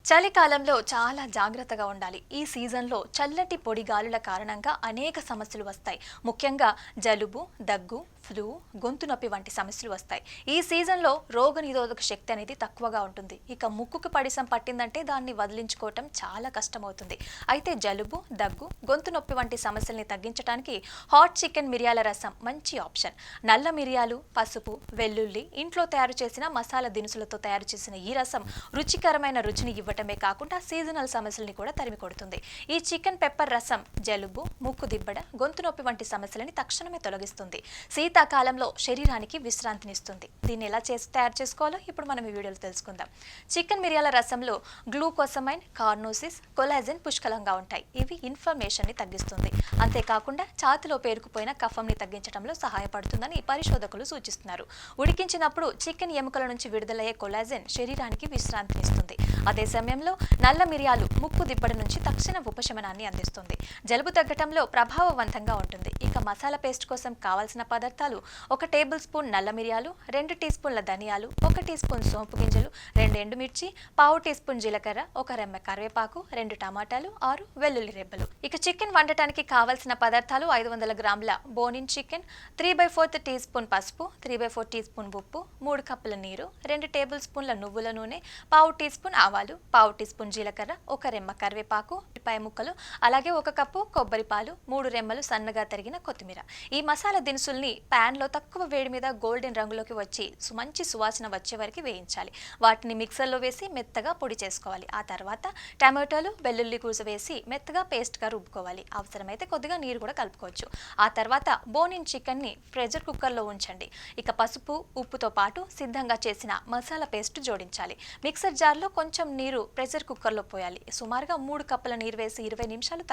చలికాలంలో చాలా జాగ్రత్తగా ఉండాలి. ఈ సీజన్‌లో చల్లటి పొడి గాలుల కారణంగా అనేక సమస్యలు వస్తాయి. ముఖ్యంగా జలుబు, దగ్గు, ఫ్లూ, గొంతు నొప్పి వంటి సమస్యలు వస్తాయి. ఈ సీజన్‌లో రోగనిరోధక శక్తి అనేది తక్కువగా ఉంటుంది. ఇక ముక్కుకు పడిసం పట్టిందంటే దాన్ని వదిలించుకోవటం చాలా కష్టమవుతుంది. అయితే జలుబు, దగ్గు, గొంతు నొప్పి వంటి సమస్యల్ని తగ్గించడానికి హాట్ చికెన్ మిరియాల రసం మంచి ఆప్షన్. నల్ల మిరియాలు, పసుపు, వెల్లుల్లి, ఇంట్లో తయారు చేసిన మసాలా దినుసులతో తయారు చేసిన ఈ రసం రుచికరమైన రుచిని ఇవ్వటమే కాకుండా సీజనల్ సమస్యల్ని కూడా తరిమి కొడుతుంది. ఈ చికెన్ పెప్పర్ రసం జలుబు, ముక్కు దిబ్బడ, గొంతు నొప్పి వంటి సమస్యలని తక్షణమే తొలగిస్తుంది. శీతాకాలంలో శరీరానికి విశ్రాంతినిస్తుంది. దీన్ని ఎలా తయారు చేసుకోవాలో ఇప్పుడు మనం ఈ వీడియోలో తెలుసుకుందాం. చికెన్ మిరియాల రసంలో గ్లూకోసమైన్, కార్నోసిస్, కొలాజెన్ పుష్కలంగా ఉంటాయి. ఇవి ఇన్ఫ్లమేషన్ని తగ్గిస్తుంది. అంతేకాకుండా ఛాతిలో పేరుకుపోయిన కఫంని తగ్గించడంలో సహాయపడుతుందని పరిశోధకులు సూచిస్తున్నారు. ఉడికించినప్పుడు చికెన్ ఎముకల నుంచి విడుదలయ్యే కొలాజెన్ శరీరానికి విశ్రాంతినిస్తుంది. అదే సమయంలో నల్ల మిరియాలు ముక్కు దిబ్బడి నుంచి తక్షణ ఉపశమనాన్ని అందిస్తుంది. జలుబు తగ్గటంలో ప్రభావవంతంగా ఉంటుంది. ఇక మసాలా పేస్ట్ కోసం కావాల్సిన పదార్థాలు: 1 టేబుల్ స్పూన్ నల్ల మిరియాలు, 2 టీ స్పూన్ల ధనియాలు, 1 టీ స్పూన్ సోంపు గింజలు, 2 ఎండుమిర్చి, పావు టీ స్పూన్ జీలకర్ర, 1 రెమ్మ కరివేపాకు, 2 టమాటాలు, 6 వెల్లుల్లి రెబ్బలు. ఇక చికెన్ వండటానికి కావాల్సిన పదార్థాలు: 500 గ్రాముల బోనిన్ చికెన్, 3/4 టీ స్పూన్ పసుపు, 3/4 టీ స్పూన్ ఉప్పు, 3 కప్పుల నీరు, 2 టేబుల్ స్పూన్ల నువ్వుల నూనె, పావు టీ స్పూన్ ఆవాలు, పావు టీ స్పూన్ జీలకర్ర, 1 రెమ్మ కరివేపాకు, ఉల్లిపాయ ముక్కలు, అలాగే 1 కప్పు కొబ్బరి పాలు, 3 రెమ్మలు సన్నగా తరిగిన కొత్తిమీర. ఈ మసాలా దినుసుల్ని ప్యాన్లో తక్కువ వేడి మీద గోల్డెన్ రంగులోకి వచ్చి మంచి సువాసన వచ్చే వరకు వేయించాలి. వాటిని మిక్సర్లో వేసి మెత్తగా పొడి చేసుకోవాలి. ఆ తర్వాత టమాటోలు, వెల్లుల్లి కూస వేసి మెత్తగా పేస్ట్గా రుబ్బుకోవాలి. అవసరమైతే కొద్దిగా నీరు కూడా కలుపుకోవచ్చు. ఆ తర్వాత బోనిన్ చికెన్ని ప్రెషర్ కుక్కర్లో ఉంచండి. ఇక పసుపు, ఉప్పుతో పాటు సిద్ధంగా చేసిన మసాలా పేస్ట్ జోడించాలి. మిక్సర్ జార్లో కొంచెం నీరు ప్రెషర్ కుక్కర్లో పోయాలి. సుమారుగా 3 కప్పుల నీరు వేసి 20 నిమిషాలు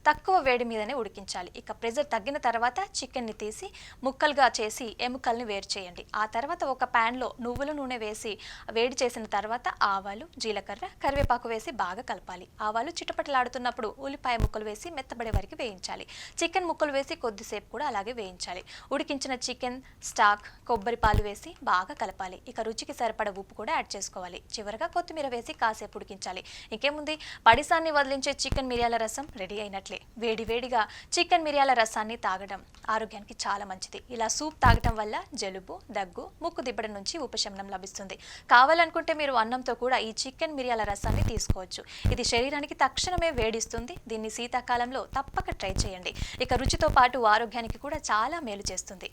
తక్కువ వేడి మీదనే ఉడికించాలి. ఇక ప్రెషర్ తగ్గిన తర్వాత చికెన్ని తీసి ముక్కలుగా చేసి ఎముకల్ని వేరు చేయండి. ఆ తర్వాత ఒక ప్యాన్లో నువ్వుల నూనె వేసి వేడి చేసిన తర్వాత ఆవాలు, జీలకర్ర, కరివేపాకు వేసి బాగా కలపాలి. ఆవాలు చిటపటలాడుతున్నప్పుడు ఉల్లిపాయ ముక్కలు వేసి మెత్తబడే వరకు వేయించాలి. చికెన్ ముక్కలు వేసి కొద్దిసేపు కూడా అలాగే వేయించాలి. ఉడికించిన చికెన్ స్టాక్, కొబ్బరి పాలు వేసి బాగా కలపాలి. ఇక రుచికి సరిపడ ఉప్పు కూడా యాడ్ చేసుకోవాలి. చివరగా కొత్తిమీర వేసి కాసేపు ఉడికించాలి. ఇంకేముంది, పడిసాన్ని వదిలించే చికెన్ మిరియాల రసం రెడీ అయినట్లే. వేడివేడిగా చికెన్ మిరియాల రసాన్ని తాగడం ఆరోగ్యానికి చాలా మంచిది. ఇలా సూప్ తాగటం వల్ల జలుబు, దగ్గు, ముక్కు దిబ్బడం నుంచి ఉపశమనం లభిస్తుంది. కావాలనుకుంటే మీరు అన్నంతో కూడా ఈ చికెన్ మిరియాల రసాన్ని తీసుకోవచ్చు. ఇది శరీరానికి తక్షణమే వేడిస్తుంది. దీన్ని శీతాకాలంలో తప్పక ట్రై చేయండి. ఇక రుచితో పాటు ఆరోగ్యానికి కూడా చాలా మేలు చేస్తుంది.